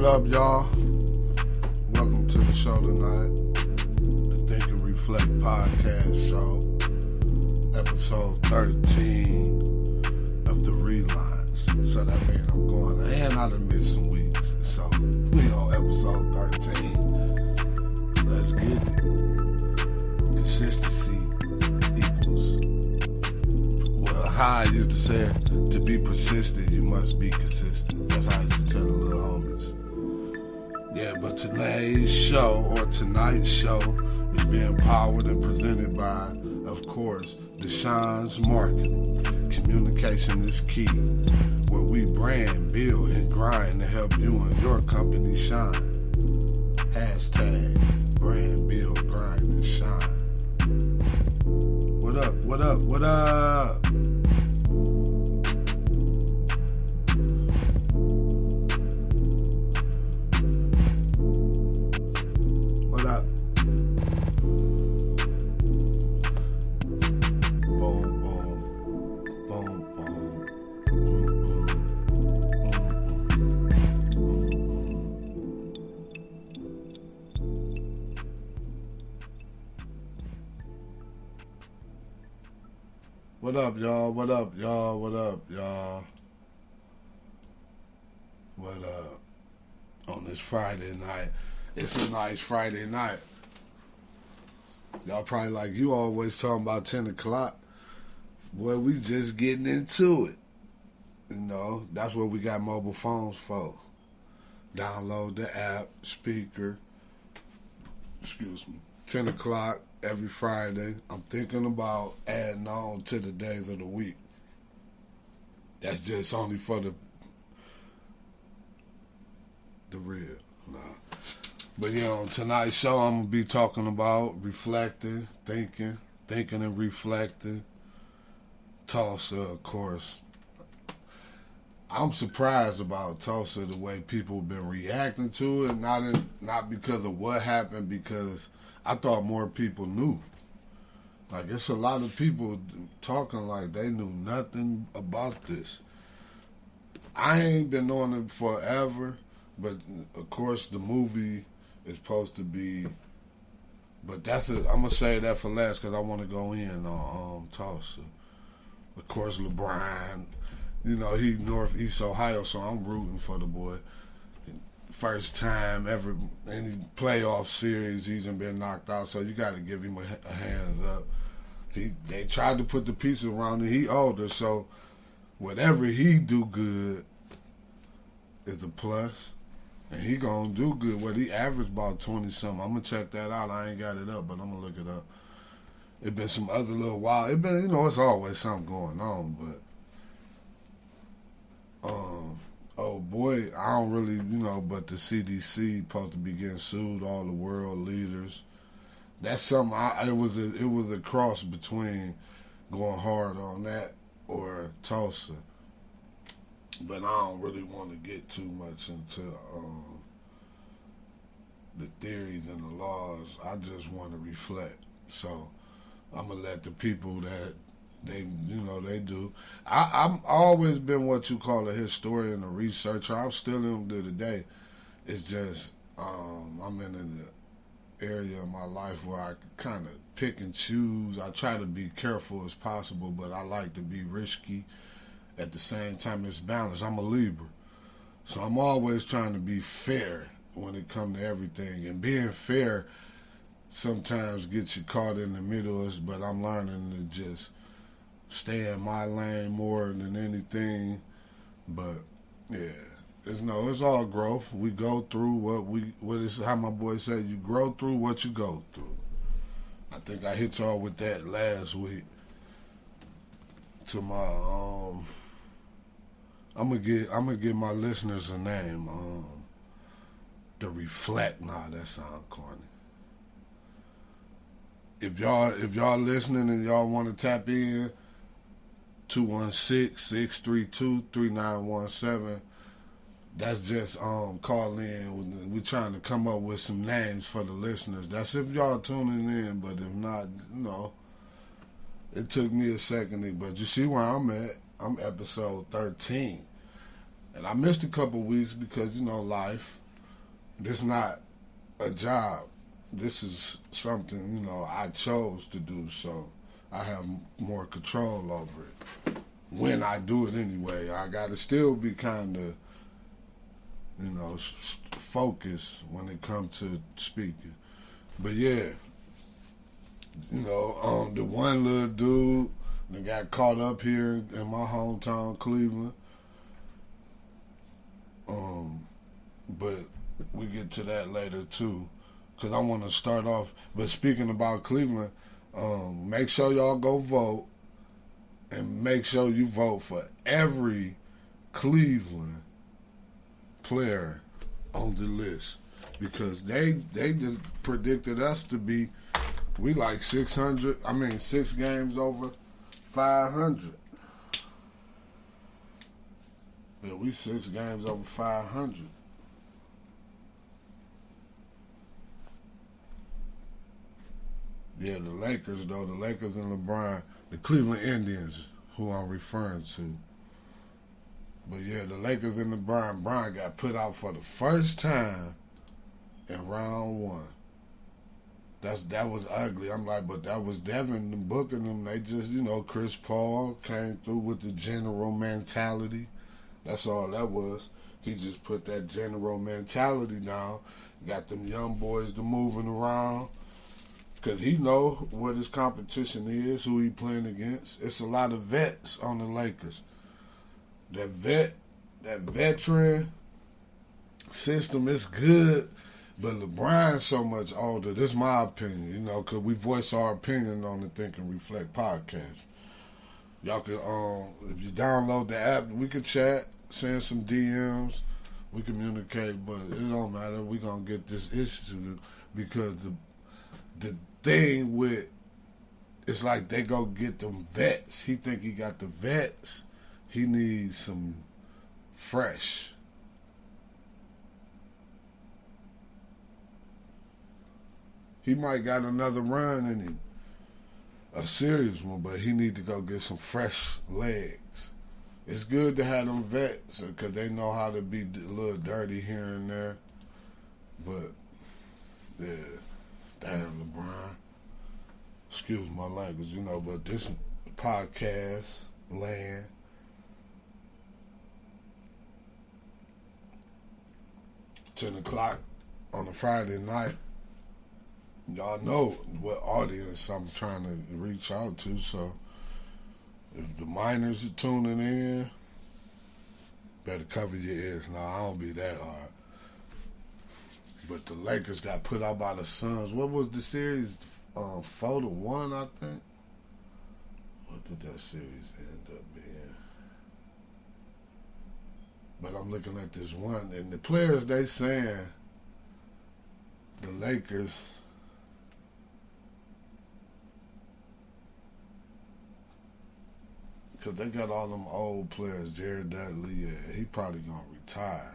What up, y'all? Welcome to the show tonight, the Think and Reflect podcast show, episode 13 of the relines. So that means I'm going, and I done missed some weeks. So we on episode 13. Let's get it. Consistency equals. Well, how I used to say it, to be persistent, you must be consistent. That's how I used to tell the little homies. Yeah, but tonight's show is being powered and presented by, of course, Deshaun's Marketing. Communication is key, where we brand, build, and grind to help you and your company shine. Hashtag brand, build, grind, and shine. What up, what up, what up? What up, y'all? What up, y'all? What up, y'all? What up? On this Friday night. It's a nice Friday night. Y'all probably like, you always talking about 10 o'clock. Boy, we just getting into it. You know, that's what we got mobile phones for. Download the app, speaker. 10 o'clock. Every Friday, I'm thinking about adding on to the days of the week. That's just only for the real. Nah. But yeah, on tonight's show, I'm going to be talking about reflecting, thinking and reflecting. Tulsa, of course. I'm surprised about Tulsa, the way people have been reacting to it, not because of what happened, because I thought more people knew. Like, it's a lot of people talking like they knew nothing about this. I ain't been on it forever, but of course the movie is supposed to be. But I'm gonna say that for last because I want to go in on Tulsa. Of course, Lebron. You know, he Northeast Ohio, so I'm rooting for the boy. First time ever any playoff series he's been knocked out, so you got to give him a hands up. They tried to put the pieces around him. He older, so whatever he do good is a plus, and he gonna do good. What he averaged about 20 something. I'm gonna check that out. I ain't got it up, but I'm gonna look it up. It been some other little while. It been, it's always something going on, but. Oh boy, I don't really, but the CDC supposed to be getting sued, all the world leaders. That's something, it was a cross between going hard on that or Tulsa. But I don't really want to get too much into the theories and the laws. I just want to reflect. So I'm going to let the people that they do. I've always been what you call a historian, a researcher. I'm still in to today. It's just I'm in an area of my life where I kind of pick and choose. I try to be careful as possible, but I like to be risky. At the same time, it's balanced. I'm a Libra, so I'm always trying to be fair when it comes to everything. And being fair sometimes gets you caught in the middle, but I'm learning to just stay in my lane more than anything. But yeah, it's all growth. We go through what is how my boy said, you grow through what you go through. I think I hit y'all with that last week. To my I'm gonna give my listeners a name. The Reflect. Nah, that sound corny. If y'all listening and y'all want to tap in, 216-632-3917. That's just call in. We're trying to come up with some names for the listeners. That's if y'all tuning in, but if not, it took me a second. But you see where I'm at. I'm episode 13. And I missed a couple weeks because, life. this not a job. This is something, I chose to do, so I have more control over it. When I do it anyway, I got to still be kind of, focused when it comes to speaking. But yeah, the one little dude that got caught up here in my hometown, Cleveland. But we get to that later too, because I want to start off. But speaking about Cleveland, make sure y'all go vote, and make sure you vote for every Cleveland player on the list, because they just predicted us to be, we like 6 games over 500. Yeah, we 6 games over 500. Yeah, the Lakers and LeBron, the Cleveland Indians, who I'm referring to. But yeah, the Lakers and LeBron got put out for the first time in round 1. That was ugly. I'm like, but that was Devin and booking them. They just, Chris Paul came through with the general mentality. That's all that was. He just put that general mentality down, got them young boys to moving around, because he know what his competition is, who he playing against. It's a lot of vets on the Lakers. That veteran system is good, but LeBron's so much older. This is my opinion, because we voice our opinion on the Think and Reflect podcast. Y'all can, if you download the app, we can chat, send some DMs, we communicate, but it don't matter. We gonna get this issue, because the thing with, it's like they go get them vets. He think he got the vets. He needs some fresh. He might got another run in him, a serious one, but he need to go get some fresh legs. It's good to have them vets, because they know how to be a little dirty here and there. But, yeah, damn, LeBron. Excuse my language, but this podcast, land, 10 o'clock on a Friday night. Y'all know what audience I'm trying to reach out to, so if the minors are tuning in, better cover your ears. No, I don't be that hard. But the Lakers got put out by the Suns. What was the series? 4-1, I think. What did that series end up being? But I'm looking at this one, and the players, they saying the Lakers, because they got all them old players. Jared Dudley, he probably going to retire.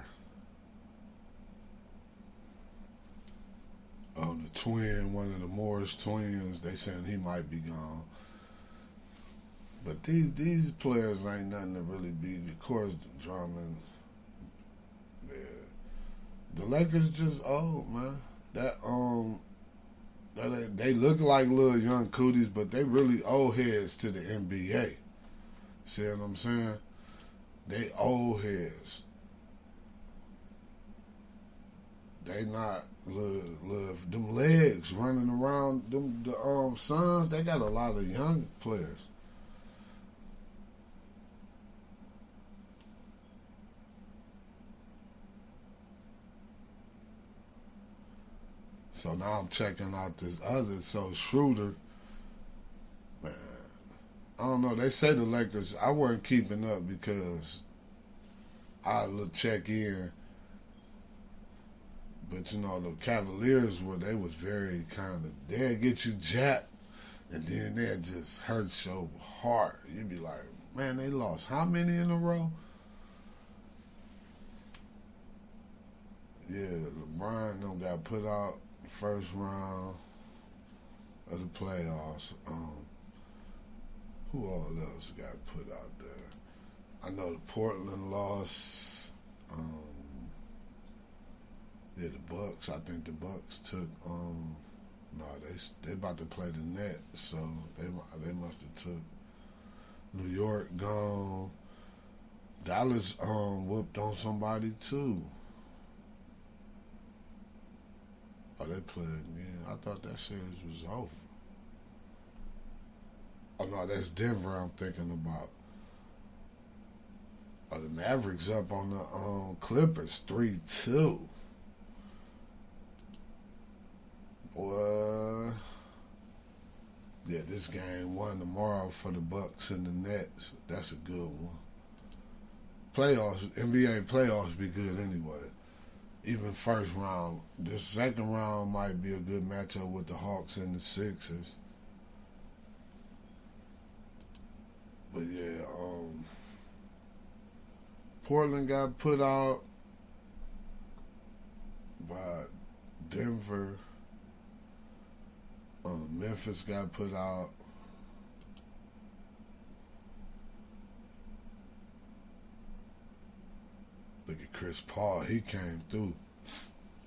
The twin, one of the Morris twins, they saying he might be gone. But these players ain't nothing to really be. Of course, Drummond. Yeah. The Lakers just old, man. They look like little young cooties, but they really old heads to the NBA. See what I'm saying? They old heads. They not little them legs running around. The Suns, they got a lot of young players. So now I'm checking out this other. So Schroeder, man, I don't know. They say the Lakers, I wasn't keeping up because I check in. But the Cavaliers they was very kind of, they'd get you jacked, and then they'd just hurt your heart. You'd be like, man, they lost how many in a row? Yeah, LeBron got put out the first round of the playoffs. Who all else got put out there? I know the Portland lost. Yeah, the Bucks. I think the Bucks took. No, they about to play the Nets, so they must have took. New York gone. Dallas whooped on somebody too. Oh, they played again. I thought that series was over. Oh no, that's Denver I'm thinking about. Oh, the Mavericks up on the Clippers 3-2. Boy. Yeah, this game won tomorrow for the Bucks and the Nets. That's a good one. Playoffs, NBA playoffs be good anyway. Even first round. This second round might be a good matchup with the Hawks and the Sixers. But yeah, Portland got put out by Denver. Memphis got put out. Look at Chris Paul. He came through.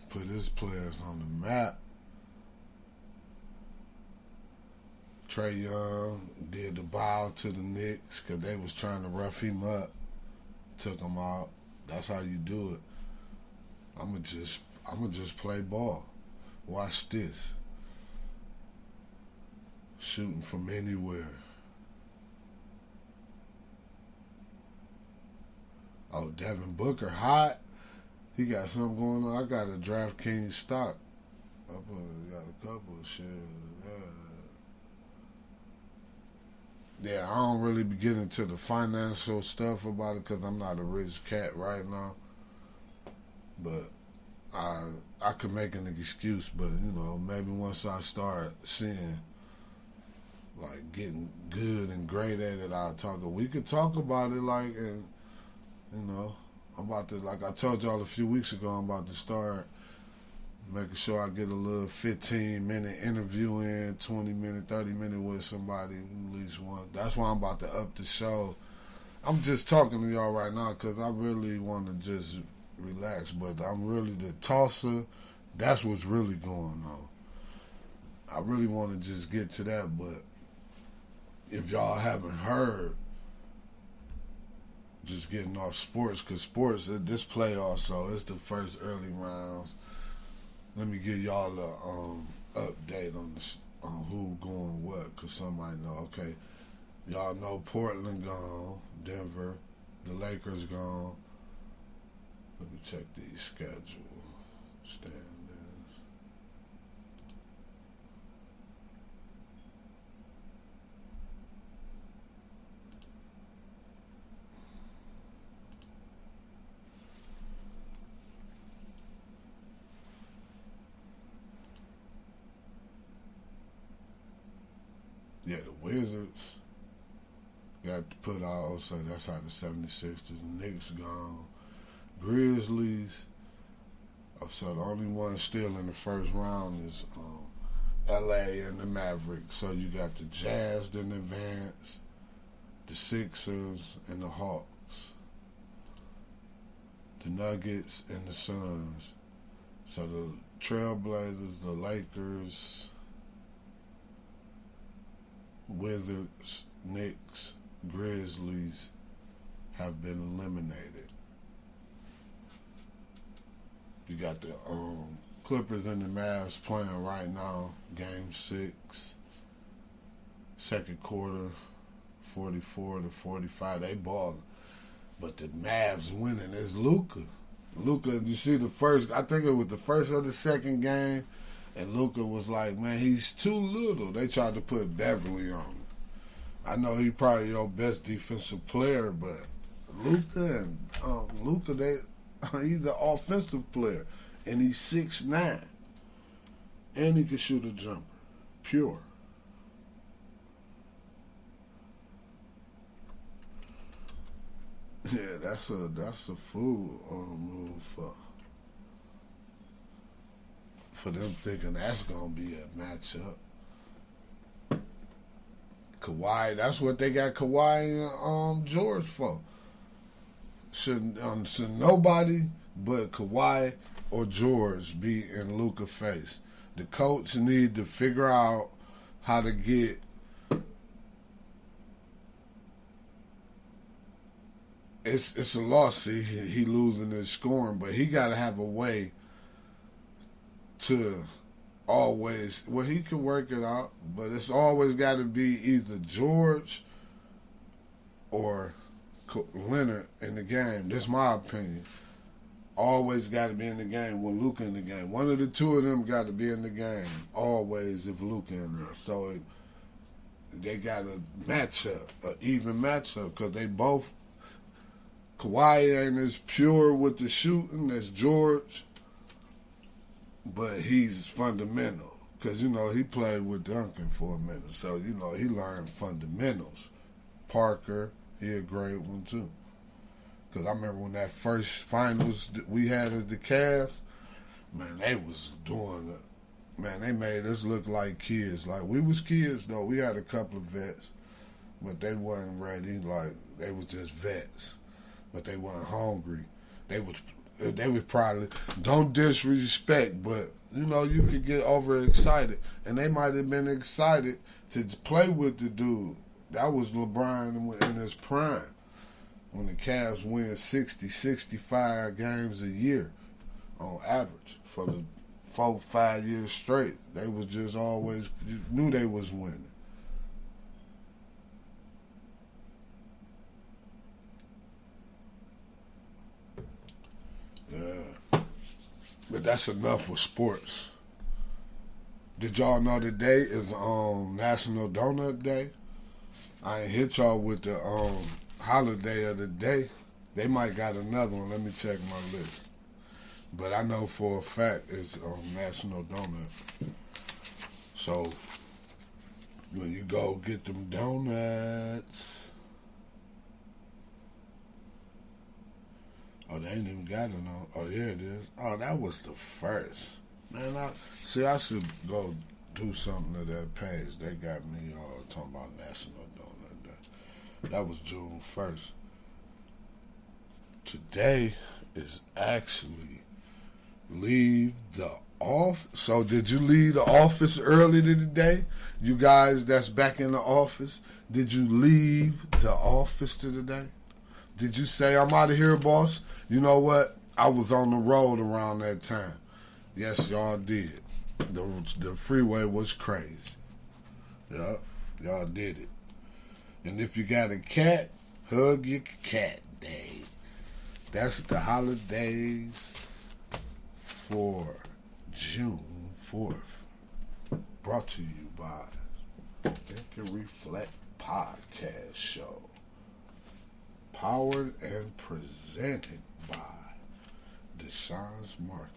Put his players on the map. Trae Young did the bow to the Knicks because they was trying to rough him up. Took him out. That's how you do it. I'ma just play ball. Watch this. Shooting from anywhere. Oh, Devin Booker hot. He got something going on. I got a DraftKings stock. I got a couple of shares. Yeah, I don't really be getting into the financial stuff about it because I'm not a rich cat right now. But I could make an excuse, but maybe once I start seeing, like, getting good and great at it, I'll talk. We could talk about it, like, and I'm about to, like I told y'all a few weeks ago, I'm about to start making sure I get a little 15-minute interview in, 20-minute, 30-minute with somebody, at least one. That's why I'm about to up the show. I'm just talking to y'all right now because I really want to just relax, but I'm really the Tulsa. That's what's really going on. I really want to just get to that, but if y'all haven't heard, just getting off sports, because sports, this playoff, so it's the first early rounds. Let me give y'all a update on this, on who going what, because somebody know. Okay, y'all know Portland gone, Denver, the Lakers gone. Let me check these schedule standings. Yeah, the Wizards got put out, so that's how the 76ers. Knicks gone. Grizzlies. So the only one still in the first round is LA and the Mavericks. So you got the Jazz in advance, the Sixers and the Hawks, the Nuggets and the Suns. So the Trailblazers, the Lakers, Wizards, Knicks, Grizzlies have been eliminated. You got the Clippers and the Mavs playing right now. Game 6, second quarter, 44-45. They balling, but the Mavs winning is Luka. Luka, you see the first? I think it was the first or the second game. And Luka was like, man, he's too little. They tried to put Beverly on him. I know he's probably your best defensive player, but Luka, he's an offensive player. And he's 6'9". And he can shoot a jumper. Pure. Yeah, that's a fool move for them thinking that's gonna be a matchup. Kawhi, that's what they got Kawhi and George for. Should nobody but Kawhi or George be in Luka's face. The coach need to figure out how to get it's a loss. See, he losing his scoring, but he got to have a way to always. Well, he can work it out, but it's always got to be either George or Leonard in the game. That's my opinion. Always got to be in the game with Luka in the game. One of the two of them got to be in the game always if Luka in there. So they got a matchup, an even matchup, because they both. Kawhi ain't as pure with the shooting as George, but he's fundamental. Because, you know, he played with Duncan for a minute. So, you know, he learned fundamentals. Parker, he a great one, too. Because I remember when that first finals that we had as the Cavs, man, they was doing it. Man, they made us look like kids. Like, we was kids, though. We had a couple of vets, but they wasn't ready. Like, they was just vets. But they weren't hungry. They was probably, don't disrespect, but, you know, you could get overexcited. And they might have been excited to play with the dude. That was LeBron in his prime. When the Cavs win 60, 65 games a year on average for the 4-5 years straight. They was just always, you knew they was winning. Yeah. But that's enough for sports. Did y'all know today is National Donut Day? I ain't hit y'all with the holiday of the day. They might got another one. Let me check my list. But I know for a fact it's National Donut. So when you go get them donuts. Oh, they ain't even got it on. Oh, yeah, it is. Oh, that was the first. Man, I should go do something to that page. They got me talking about National Donut Day. That was June 1st. Today is actually leave the office. So did you leave the office early today? You guys that's back in the office, did you leave the office today? Did you say, I'm out of here, boss? You know what? I was on the road around that time. Yes, y'all did. The freeway was crazy. Yeah, y'all did it. And if you got a cat, hug your cat day. That's the holidays for June 4th. Brought to you by Think and Reflect Podcast Show. Powered and presented by Deshaun's Marketing.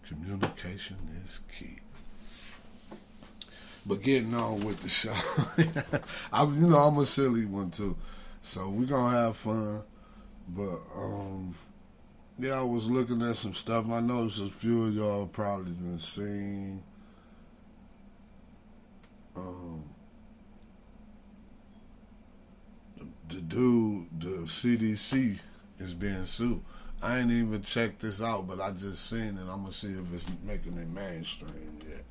Communication is key. But getting on with the show, I'm a silly one too, so we're gonna have fun. But yeah, I was looking at some stuff. I noticed a few of y'all probably been seen. The dude, the CDC is being sued. I ain't even checked this out, but I just seen it. I'm gonna see if it's making it mainstream yet.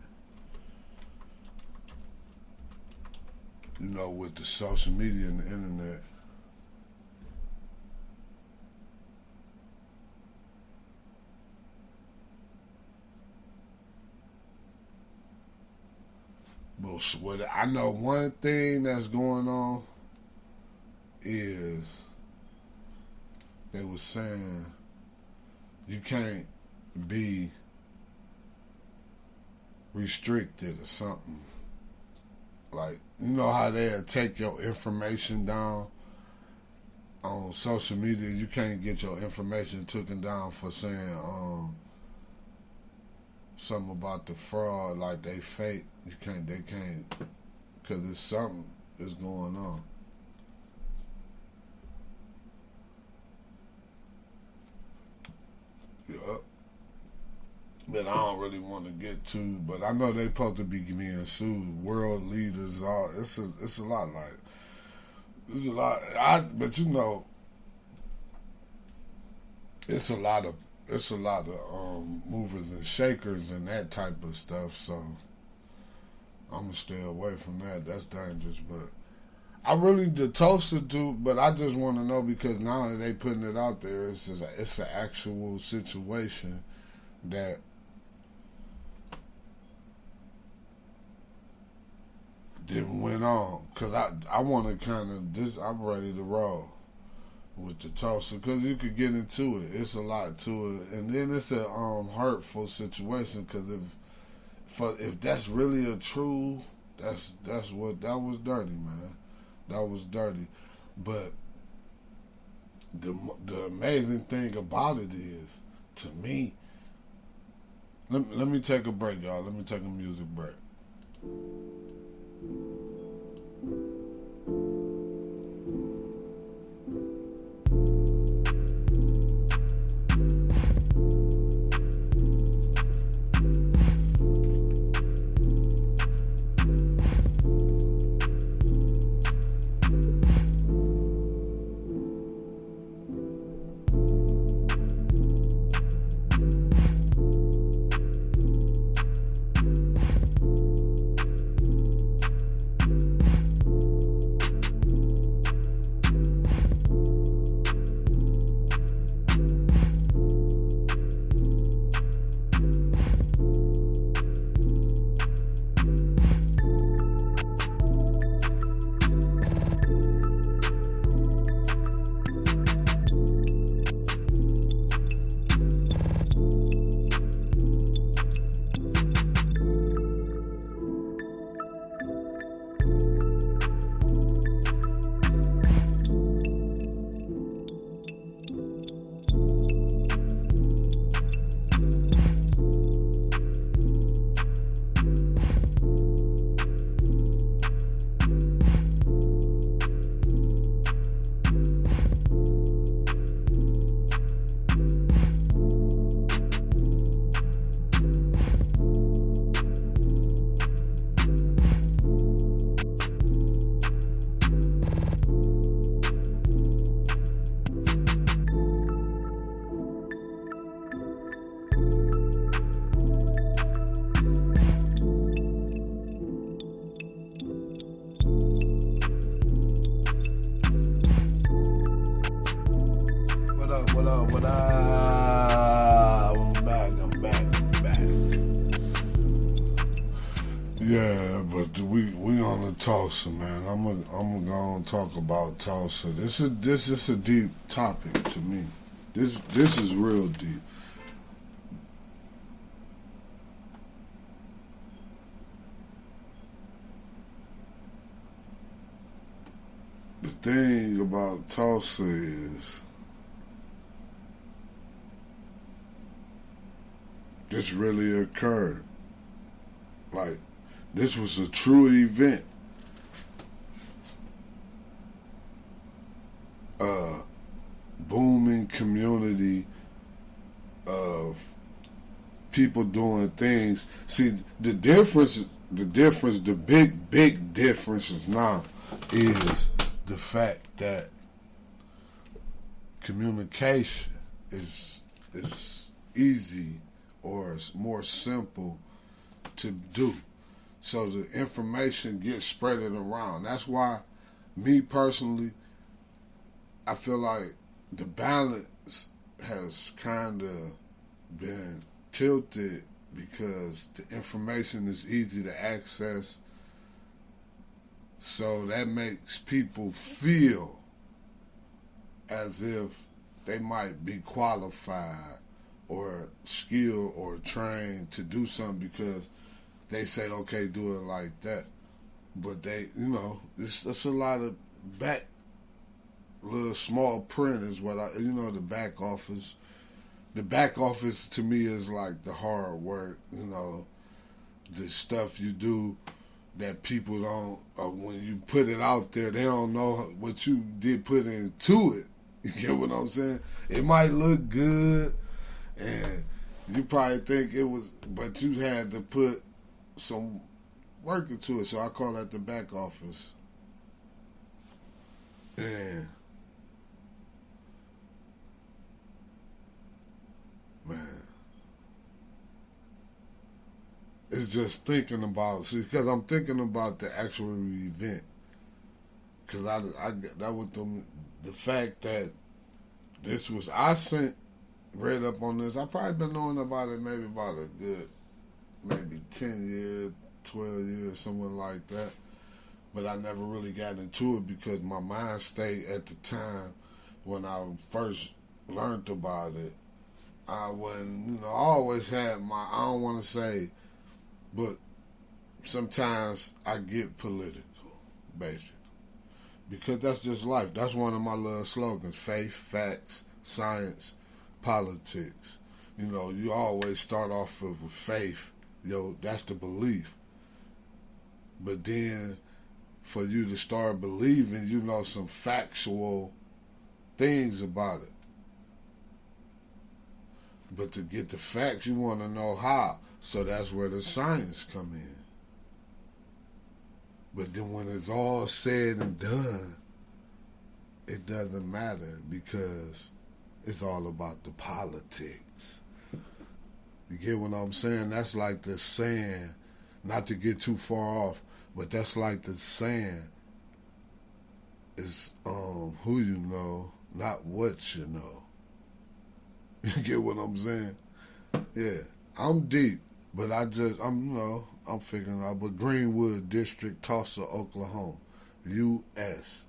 You know, with the social media and the internet. But I know one thing that's going on is they was saying you can't be restricted or something. Like, you know how they'll take your information down on social media? You can't get your information taken down for saying something about the fraud, like they fake. They can't, because there's something is going on. Yeah. But I don't really want to get to, but I know they supposed to be being sued. World leaders, all it's a lot. Like, it's a lot. But you know, it's a lot of movers and shakers and that type of stuff. So I'm gonna stay away from that. That's dangerous. But I really the Tulsa do. But I just want to know because now that they putting it out there, it's an actual situation that didn't went on. Cause I want to kind of this. I'm ready to roll with the Tulsa because you could get into it. It's a lot to it, and then it's a hurtful situation because if that's really a true, that's what that was dirty, man. That was dirty, but the amazing thing about it is, to me. Let me take a break, y'all. Let me take a music break. What up? I'm back. Yeah, but we on the Tulsa, man. I'm gonna talk about Tulsa. This is a deep topic to me. This is real deep. The thing about Tulsa is this really occurred. Like, this was a true event. Booming community of people doing things. See, the big difference now is the fact that communication is easy or it's more simple to do. So the information gets spreaded around. That's why, me personally, I feel like the balance has kind of been tilted because the information is easy to access. So that makes people feel as if they might be qualified or skilled or trained to do something because they say, okay, do it like that. But they, it's a lot of little small print is what the back office. The back office to me is like the hard work, the stuff you do that people don't, when you put it out there, they don't know what you did put into it. You get what I'm saying? It might look good, and you probably think it was, but you had to put some work into it. So I call that the back office. And was just thinking about, because I'm thinking about the actual event. Because that was the fact that this was, read up on this. I probably been knowing about it maybe about a good, maybe 10 years, 12 years, something like that. But I never really got into it because my mind state at the time when I first learned about it, I wasn't, I always had I don't want to say, but sometimes I get political, basically. Because that's just life. That's one of my little slogans: faith, facts, science, politics. You always start off with faith. That's the belief. But then for you to start believing, some factual things about it. But to get the facts, you want to know how. So that's where the science come in. But then when it's all said and done, it doesn't matter because it's all about the politics. You get what I'm saying? That's like the saying, not to get too far off, but that's like the saying is who you know, not what you know. You get what I'm saying? Yeah, I'm deep, but I'm figuring out. But Greenwood District, Tulsa, Oklahoma, U.S.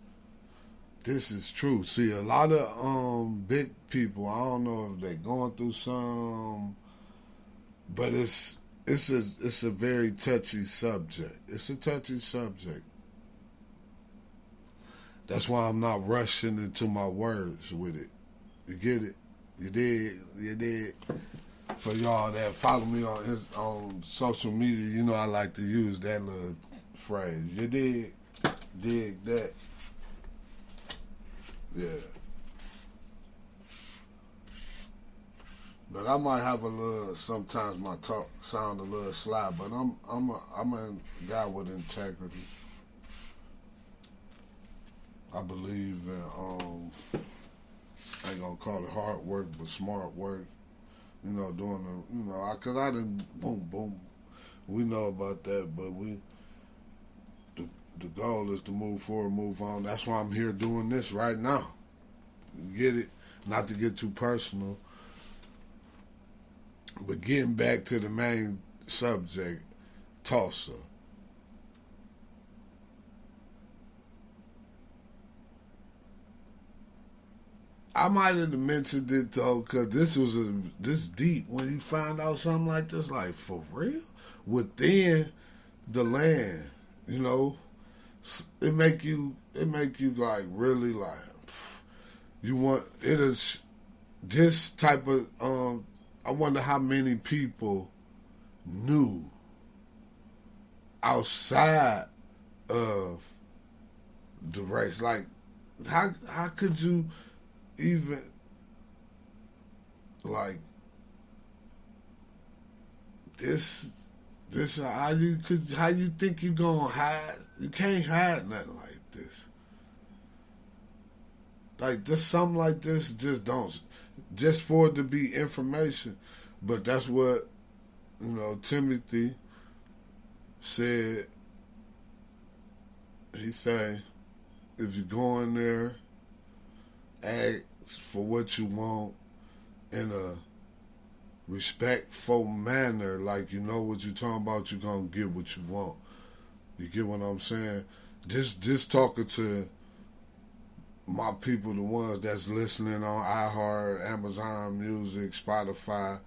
This is true. See, a lot of big people, I don't know if they're going through some, but it's a very touchy subject. It's a touchy subject. That's why I'm not rushing into my words with it. You get it? You did. For y'all that follow me on social media, I like to use that little phrase. You dig that? Yeah. But I might have a little. Sometimes my talk sound a little sly, but I'm a guy with integrity. I believe in I ain't gonna call it hard work, but smart work. Doing because I didn't boom. We know about that, but the goal is to move forward, move on. That's why I'm here doing this right now. You get it? Not to get too personal, but getting back to the main subject, Tulsa. I might have mentioned it though, because this deep. When you find out something like this, like for real, within the land, it make you like really like you want it is this type of. I wonder how many people knew outside of the race. Like how could you even like this how you think you gonna hide? You can't hide nothing like this. Like just something like this just for it to be information. But that's what Timothy said. He said, if you go in there, ask for what you want in a respectful manner, like you know what you're talking about, you're gonna get what you want. You get what I'm saying? Just talking to my people, the ones that's listening on iHeart, Amazon Music, Spotify.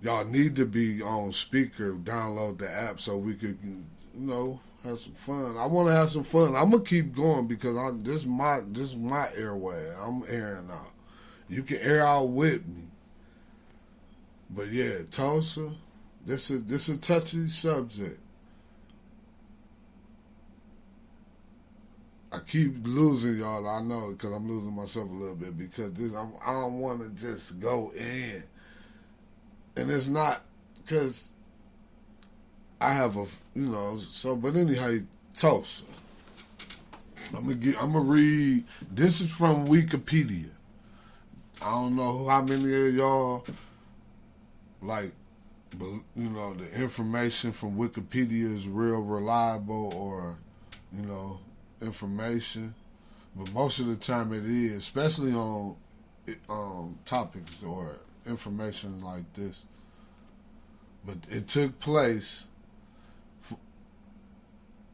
Y'all need to be on speaker, download the app so we could, have some fun. I want to have some fun. I'm gonna keep going because this is my airway. I'm airing out. You can air out with me. But yeah, Tulsa, this is a touchy subject. I keep losing y'all. I know because I'm losing myself a little bit because I don't want to just go in, and it's not because I have but anyhow, Tulsa. I'm gonna read. This is from Wikipedia. I don't know how many of y'all like but you know, the information from Wikipedia is real reliable, or you know, information. But most of the time it is, especially on topics or information like this. But it took place.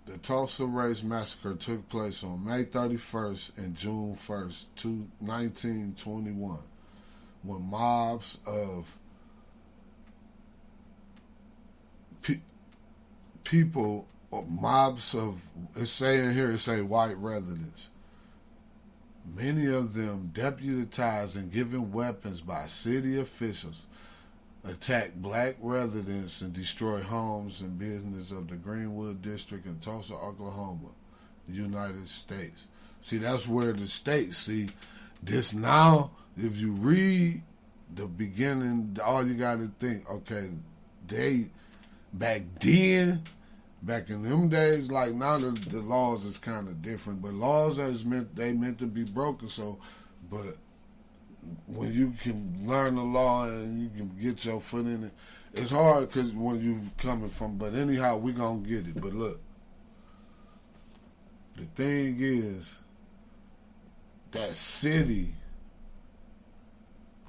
The Tulsa Race Massacre took place on May 31st and June 1st, 1921, when mobs of people, or mobs of, it's saying here, it's a white residents, many of them deputized and given weapons by city officials, attacked black residents and destroyed homes and business of the Greenwood District in Tulsa, Oklahoma, the United States. See, that's where the states, see, this now, if you read the beginning, all you got to think, okay, they, back then, back in them days, like now the laws is kind of different, but laws they meant to be broken, so, but when you can learn the law and you can get your foot in it, it's hard because when you coming from, but anyhow, we gonna get it. But look, the thing is, that city,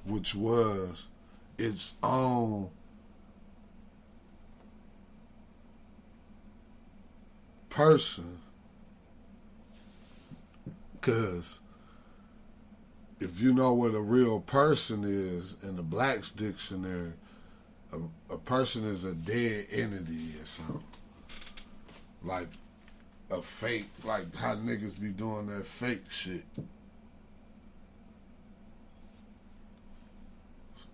which was its own person, because if you know what a real person is in the Black's dictionary, a person is a dead entity or something. Like a fake, like how niggas be doing that fake shit.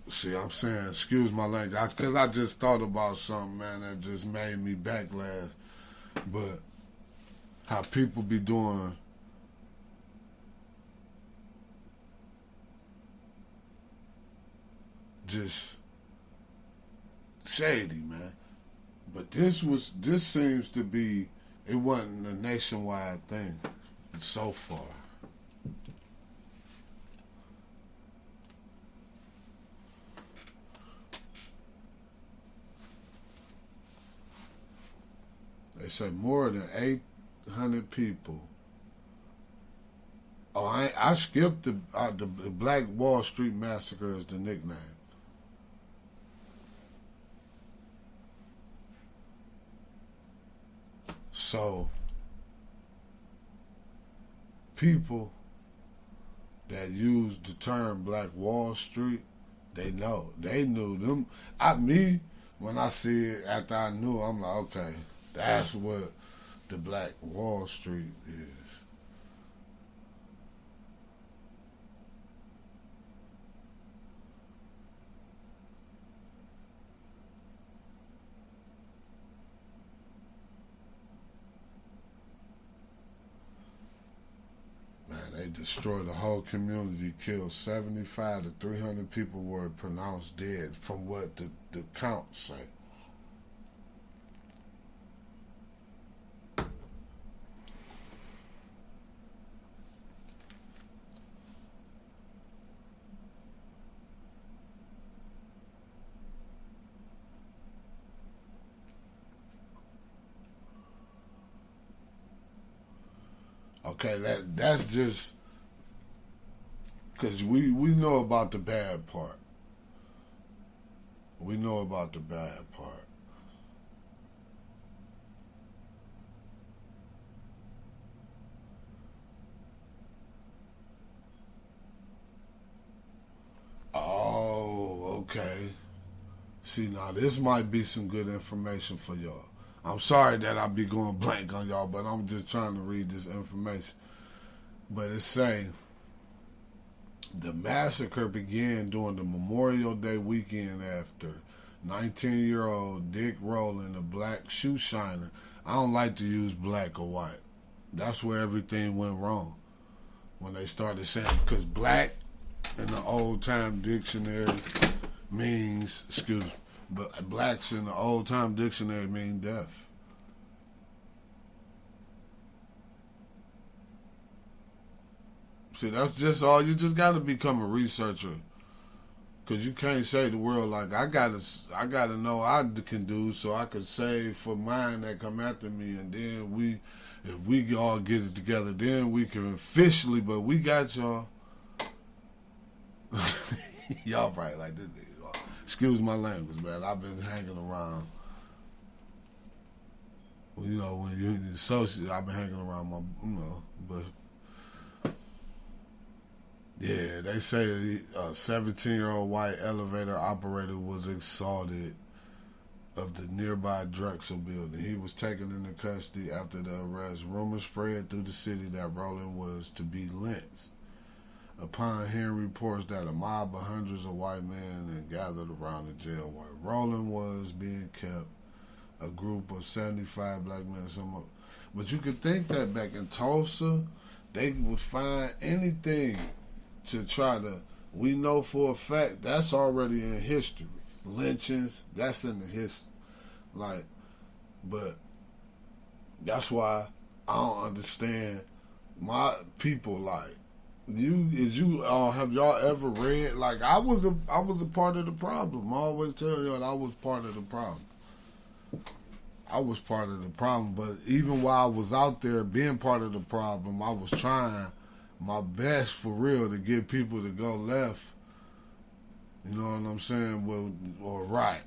See, I'm saying, excuse my language, because I just thought about something, man, that just made me backlash. But how people be doing just shady, man. But this seems to be, it wasn't a nationwide thing so far. They say more than 800 people. Oh, I skipped the Black Wall Street Massacre as the nickname. So, people that use the term Black Wall Street, they knew them. When I see it after I knew, I'm like, okay, that's what the Black Wall Street is. They destroyed the whole community, killed 75 to 300 people were pronounced dead from what the counts say. Okay, that's just because we know about the bad part. We know about the bad part. Oh, okay. See, now this might be some good information for y'all. I'm sorry that I be going blank on y'all, but I'm just trying to read this information. But it's saying the massacre began during the Memorial Day weekend after 19-year-old Dick Rowland, a black shoe shiner. I don't like to use black or white. That's where everything went wrong. When they started saying, because black in the old time dictionary means, but blacks in the old time dictionary mean deaf. See, that's just all. You just got to become a researcher. Because you can't save the world. Like, I gotta know I can do so I can save for mine that come after me. And then if we all get it together, then we can officially, but we got y'all. Y'all probably like this nigga. Excuse my language, man. I've been hanging around. Well, you know, when you're an associate, I've been hanging around but yeah, they say a 17-year-old white elevator operator was assaulted of the nearby Drexel building. He was taken into custody after the arrest. Rumors spread through the city that Rowland was to be lynched. Upon hearing reports that a mob of hundreds of white men had gathered around the jail where Rowland was being kept, a group of 75 black men. But you could think that back in Tulsa, they would find anything to try to. We know for a fact that's already in history. Lynchings, that's in the history. Like, but that's why I don't understand my people. Like, have y'all ever read? Like, I was a part of the problem. I always tell y'all I was part of the problem. I was part of the problem, but even while I was out there being part of the problem, I was trying my best for real to get people to go left. You know what I'm saying? Well, or right,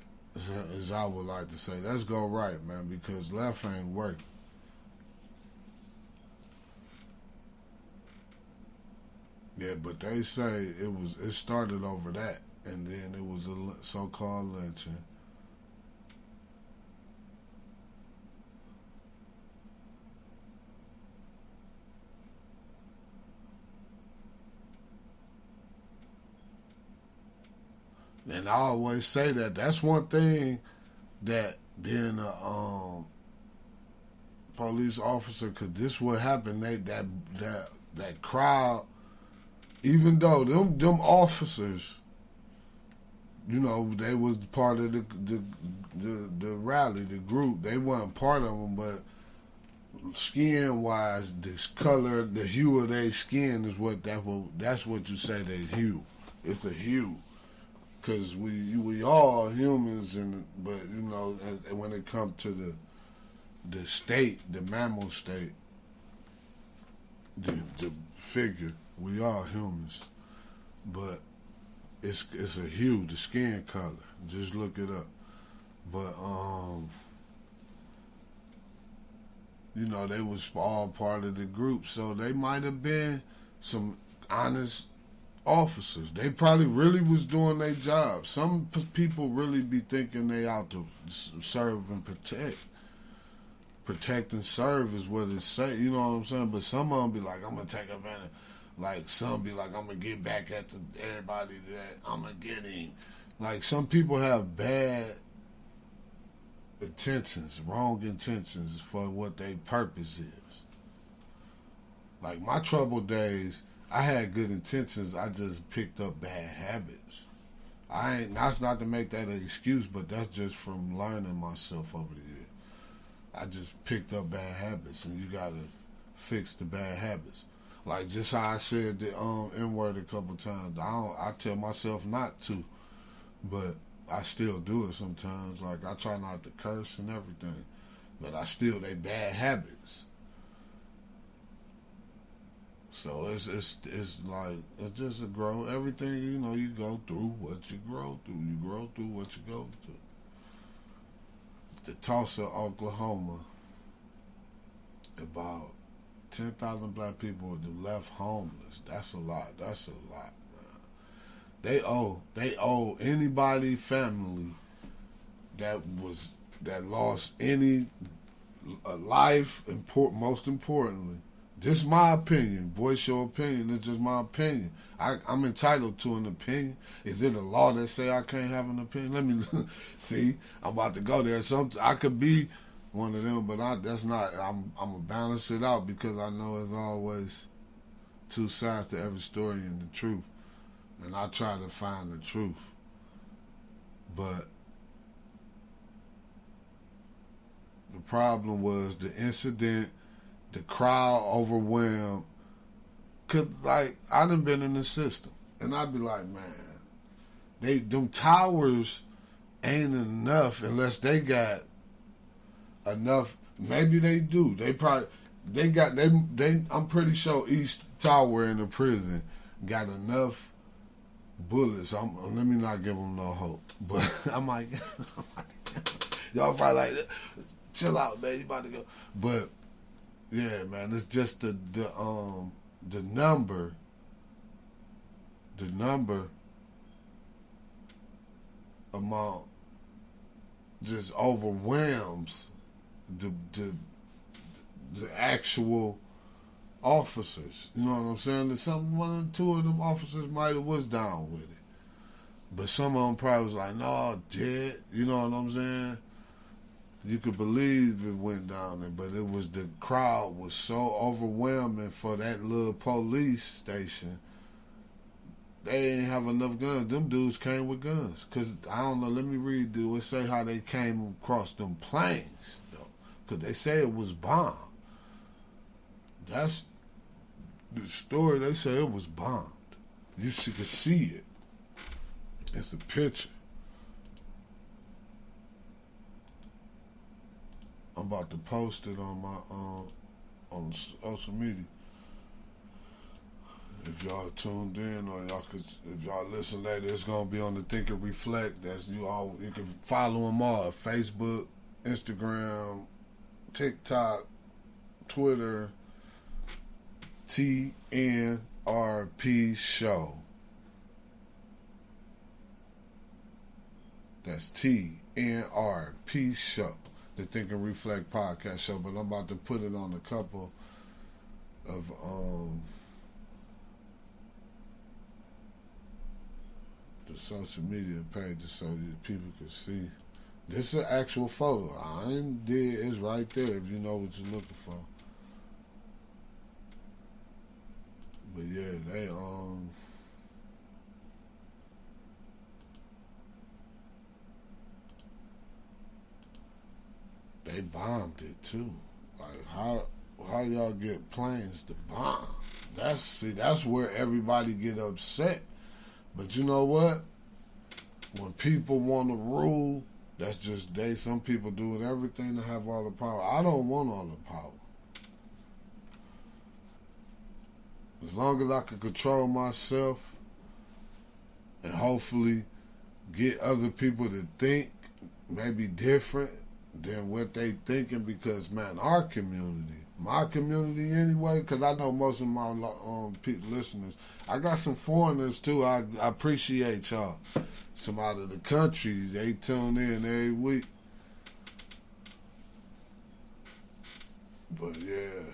as I would like to say. Let's go right, man, because left ain't working. Yeah, but they say it started over that, and then it was a so-called lynching. And I always say that's one thing that being a police officer, because this what happened. That crowd, even though them officers, you know, they was part of the rally, the group. They weren't part of them, but skin wise, this color, the hue of their skin is that's what you say they hue. It's a hue. Because we all humans, but you know, when it comes to the state, the mammal state, the figure, we are humans, but it's a hue, the skin color. Just look it up. But you know, they was all part of the group, so they might have been some honest officers. They probably really was doing their job. Some people really be thinking they out to serve and protect. Protect and serve is what it say. You know what I'm saying? But some of them be like, I'm gonna take advantage. Like some be like, I'm gonna get back at everybody that I'm gonna get in. Like some people have bad intentions, wrong intentions for what their purpose is. Like my troubled days, I had good intentions. I just picked up bad habits. That's not to make that an excuse, but that's just from learning myself over the years. I just picked up bad habits, and you gotta fix the bad habits. Like just how I said the N-word a couple times. I tell myself not to, but I still do it sometimes. Like I try not to curse and everything, but they bad habits. So it's like it's just a grow. Everything, you know, you go through what you grow through. You grow through what you go through. The Tulsa, Oklahoma, about 10,000 black people left homeless. That's a lot. That's a lot, man. They owe anybody family that lost any life. Most importantly. This is my opinion. Voice your opinion. It's just my opinion. I'm entitled to an opinion. Is it a law that say I can't have an opinion? Let me see. I'm about to go there. I could be one of them, but that's not. I'm gonna balance it out because I know there's always two sides to every story and the truth, and I try to find the truth. But the problem was the incident. The crowd overwhelmed. Cause like I done been in the system, and I'd be like, man, them towers ain't enough unless they got enough. Maybe they do. I'm pretty sure each tower in the prison got enough bullets. Let me not give them no hope. But I'm like, y'all probably like, chill out, man. You about to go. But yeah, man, it's just the number amount just overwhelms the actual officers. You know what I'm saying? One or two of them officers might have was down with it, but some of them probably was like, "No, dead." You know what I'm saying? You could believe it went down there, but it was the crowd was so overwhelming for that little police station. They ain't have enough guns. Them dudes came with guns. Because, I don't know, let me read it say how they came across them planes, though. Because they say it was bombed. That's the story. They say it was bombed. You could see it. It's a picture. I'm about to post it on my on social media. If y'all tuned in, or if y'all listen later, it's gonna be on the Think and Reflect. That's you can follow them all: Facebook, Instagram, TikTok, Twitter, TNRPShow. That's TNRPShow, the Think and Reflect podcast show. But I'm about to put it on a couple of the social media pages so that people can see. This is an actual photo. I ain't did. It's right there if you know what you're looking for. But yeah, they bombed it too. Like how y'all get planes to bomb? That's where everybody get upset. But you know what? When people want to rule, that's just some people do everything to have all the power. I don't want all the power. As long as I can control myself and hopefully get other people to think maybe different than what they thinking, because, man, my community anyway, because I know most of my listeners, I got some foreigners too. I appreciate y'all. Some out of the country, they tune in every week. But yeah,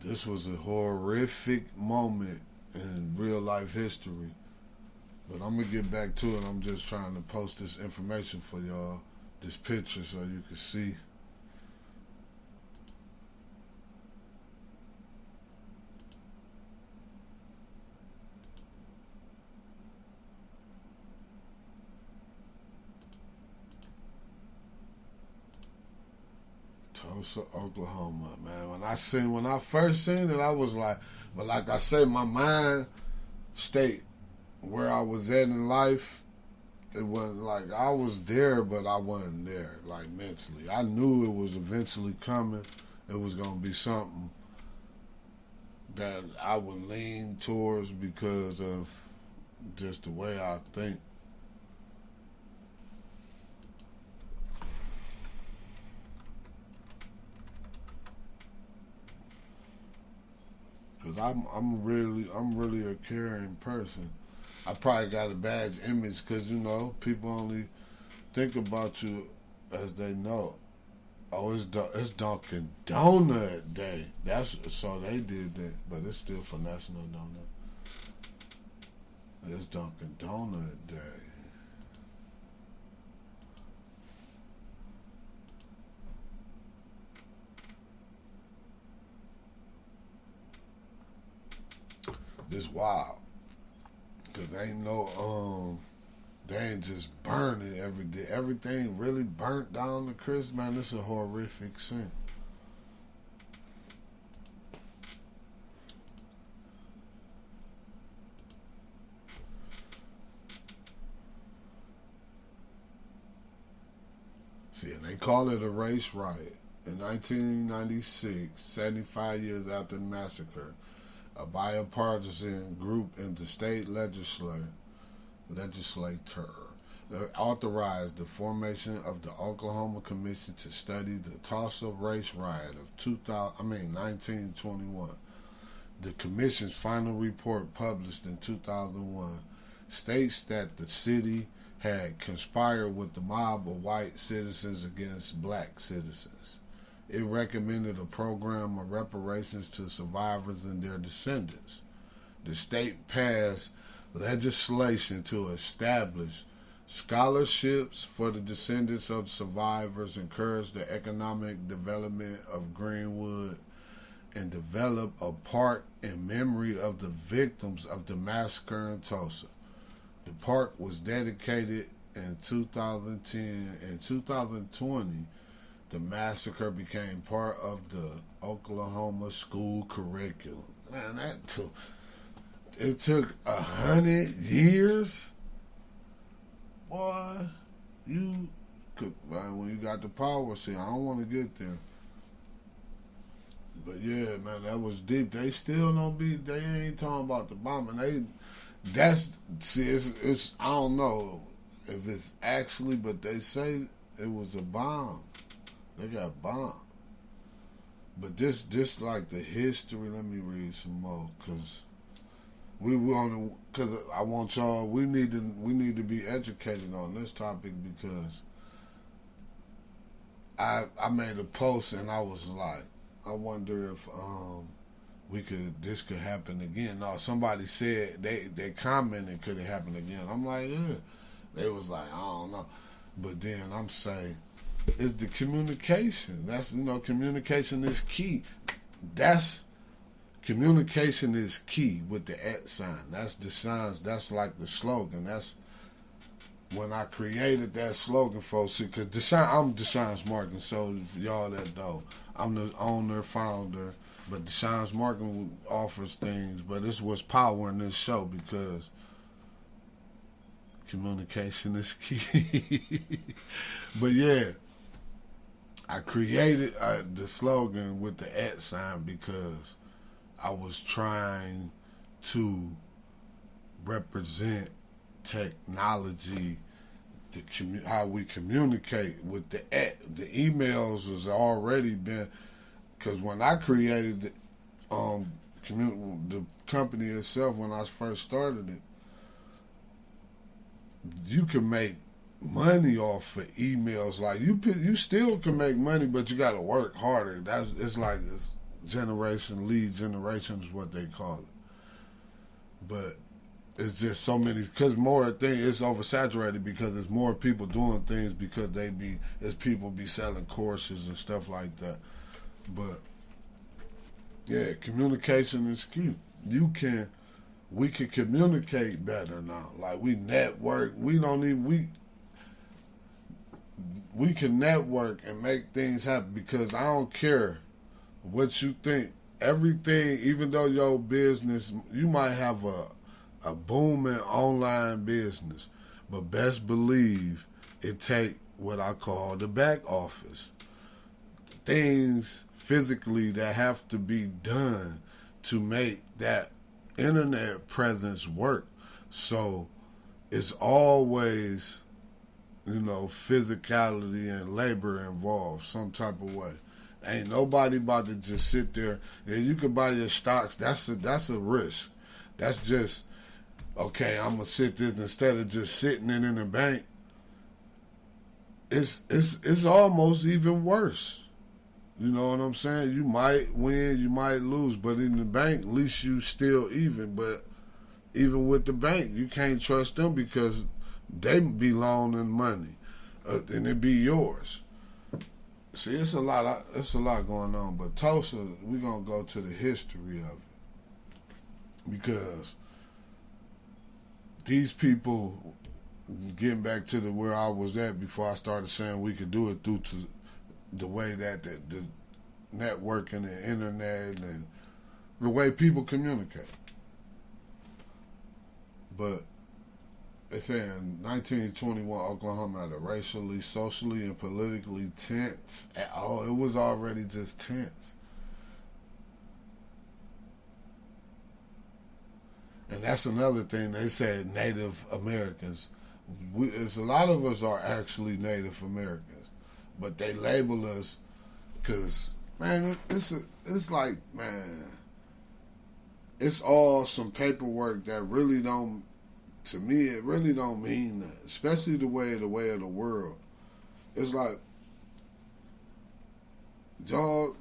this was a horrific moment in real life history. But I'm going to get back to it. I'm just trying to post this information for y'all, this picture, so you can see. Tulsa, Oklahoma, man. When I first seen it, I was like, but like I say, my mind state where I was at in life, it wasn't like I was there, but I wasn't there, like mentally. I knew it was eventually coming. It was going to be something that I would lean towards because of just the way I think. Because I'm really a caring person. I probably got a bad image because, you know, people only think about you as they know. Oh, it's Dunkin' Donut Day. So they did that, but it's still for National Donut. It's Dunkin' Donut Day. This wild. Cause they ain't just burning every day. Everything really burnt down to crisp, man. This is a horrific scene. See, and they call it a race riot. In 1996, 75 years after the massacre, a bipartisan group in the state legislature authorized the formation of the Oklahoma Commission to study the Tulsa race riot of 1921. The commission's final report, published in 2001, states that the city had conspired with the mob of white citizens against black citizens. It recommended a program of reparations to survivors and their descendants. The state passed legislation to establish scholarships for the descendants of survivors, encourage the economic development of Greenwood, and develop a park in memory of the victims of the massacre in Tulsa. The park was dedicated in 2010. In 2020, the massacre became part of the Oklahoma school curriculum. Man, it took 100 years. Boy, you could, man, when you got the power, see, I don't want to get there. But yeah, man, that was deep. They still they ain't talking about the bombing. It's I don't know if it's actually, but they say it was a bomb. They got bombed. But this like the history. Let me read some more, because I want y'all. We need to be educated on this topic, because I made a post and I was like, I wonder if this could happen again. No, somebody said they commented could it happen again. I'm like, yeah. They was like, I don't know. But then I'm saying, it's the communication. That's, communication is key. Communication is key with the @ sign. That's the signs. That's like the slogan. That's when I created that slogan, folks. Because I'm Deshaun's Marketing. So for y'all that know, I'm the owner, founder. But Deshaun's Marketing offers things. But it's what's power in this show, because communication is key. But yeah, I created the slogan with the @ sign because I was trying to represent technology, how we communicate with the @ The emails was already been, because when I created the company itself, when I first started it, you can make money off of emails. Like you still can make money, but you got to work harder. It's like this lead generation is what they call it. But it's just so many, because more things, it's oversaturated because there's more people doing things, because people be selling courses and stuff like that. But yeah, communication is key. We can communicate better now. Like we network. We can network and make things happen, because I don't care what you think. Everything, even though your business, you might have a booming online business, but best believe it take what I call the back office. Things physically that have to be done to make that internet presence work. So it's always, physicality and labor involved some type of way. Ain't nobody about to just sit there. Yeah, you can buy your stocks. That's a risk. That's just, okay, I'm gonna sit this instead of just sitting it in the bank. It's almost even worse. You know what I'm saying? You might win, you might lose, but in the bank, at least you still even. But even with the bank, you can't trust them, because they be loaning money, and it be yours. See, it's a lot going on. But Tulsa, we're gonna go to the history of it, because these people, getting back to where I was at before I started saying we could do it through to the way that the networking and internet and the way people communicate. But They say in 1921, Oklahoma had a racially, socially, and politically tense. Oh, it was already just tense. And that's another thing. They said Native Americans. It's a lot of us are actually Native Americans, but they label us because, man, it's like, man, it's all some paperwork that really don't. To me, it really don't mean that, especially the way of the world. It's like y'all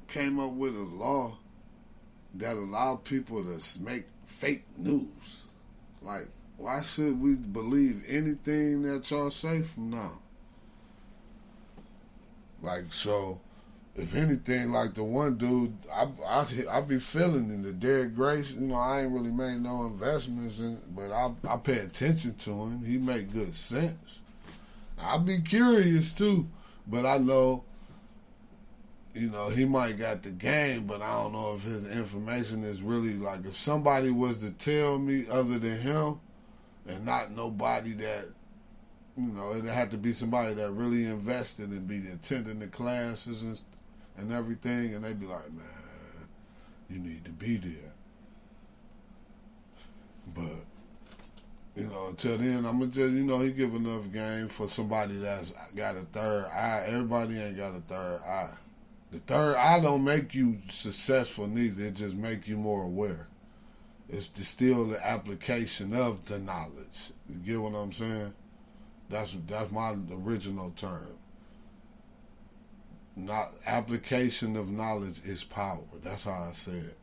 came up with a law that allowed people to make fake news. Like, why should we believe anything that y'all say from now? Like, so, if anything, like the one dude, I be feeling in the Derek Grace, I ain't really made no investments in, but I pay attention to him. He make good sense. I be curious too, but I know, he might got the game, but I don't know if his information is really, like, if somebody was to tell me other than him, and not nobody that, it'd have to be somebody that really invested and be attending the classes and everything, and they'd be like, man, you need to be there. But, until then, I'm going to just, he give enough game for somebody that's got a third eye. Everybody ain't got a third eye. The third eye don't make you successful neither. It just make you more aware. It's still the application of the knowledge. You get what I'm saying? That's my original term. Not application of knowledge is power. That's how I say it.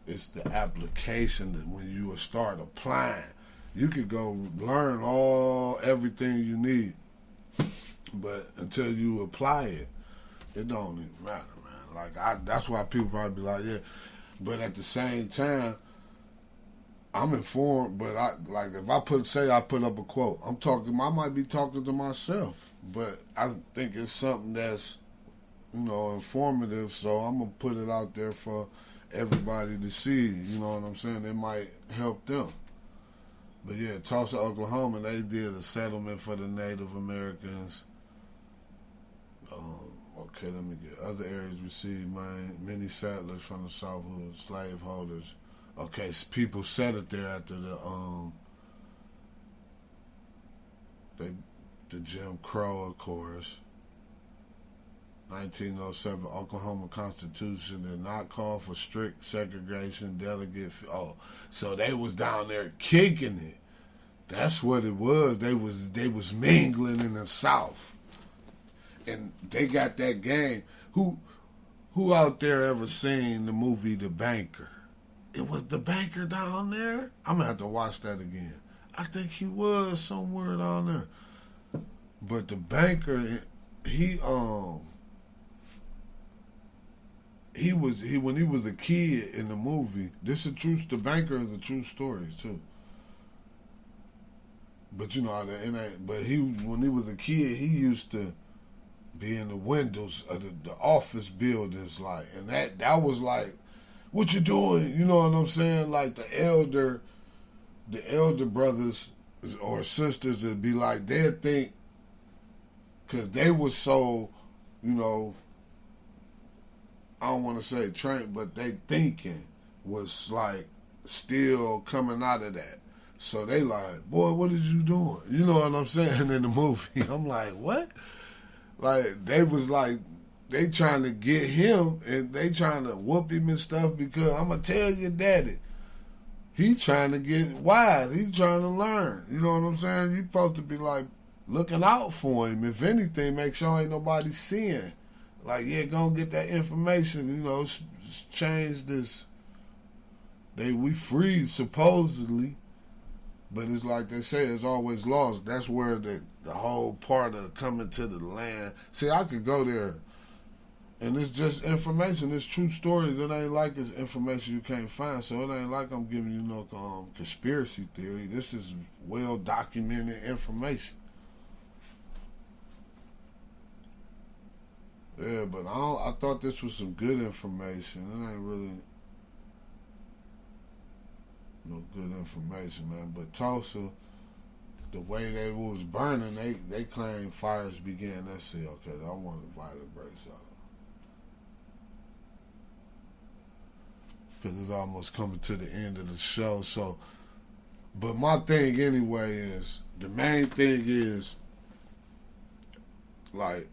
It's the application that when you start applying, you could go learn everything you need, but until you apply it, it don't even matter, man. Like that's why people probably be like, yeah. But at the same time, I'm informed. But if I put up a quote, I might be talking to myself. But I think it's something that's, informative, so I'm going to put it out there for everybody to see, you know what I'm saying? It might help them. But yeah, Tulsa, Oklahoma, they did a settlement for the Native Americans. Okay, let me get other areas received many settlers from the South who were slaveholders. Okay, so people settled there after the Jim Crow, of course. 1907 Oklahoma Constitution did not call for strict segregation. So they was down there kicking it. That's what it was. They was mingling in the South, and they got that game. Who out there ever seen the movie The Banker? It was The Banker down there. I'm gonna have to watch that again. I think he was somewhere down there. But The Banker, he when he was a kid in the movie. The Banker is a true story too. But when he was a kid, he used to be in the windows of the office buildings, like, and that was like, what you doing? You know what I'm saying? Like the elder brothers or sisters would be like, they'd think, because they were so, I don't want to say trained, but they thinking was like still coming out of that. So they like, boy, what is you doing? You know what I'm saying? In the movie, I'm like, what? Like, they was like, they trying to get him and they trying to whoop him and stuff, because I'm going to tell your daddy, he trying to get wise. He trying to learn. You know what I'm saying? You supposed to be like looking out for him. If anything, make sure ain't nobody seeing. Like, yeah, go and get that information, change this. We free, supposedly. But it's like they say, it's always lost. That's where the whole part of coming to the land. See, I could go there, and it's just information. It's true stories. It ain't like it's information you can't find. So it ain't like I'm giving you no conspiracy theory. This is well-documented information. Yeah, but I thought this was some good information. It ain't really. 1907 Oklahoma Constitution did not call for strict segregation. Delegates, they was mingling in the South. And they was down there kicking it. That's what it was. They was mingling in the South. And they was like, what you doing? You know what I'm saying? Like the elder brothers or sisters would be like, they think, because they was so, No good information, man. But Tulsa, the way they was burning, they claim fires began. Let's see. Okay, I want to violent breaks out because it's almost coming to the end of the show. So, but my thing anyway is the main thing is like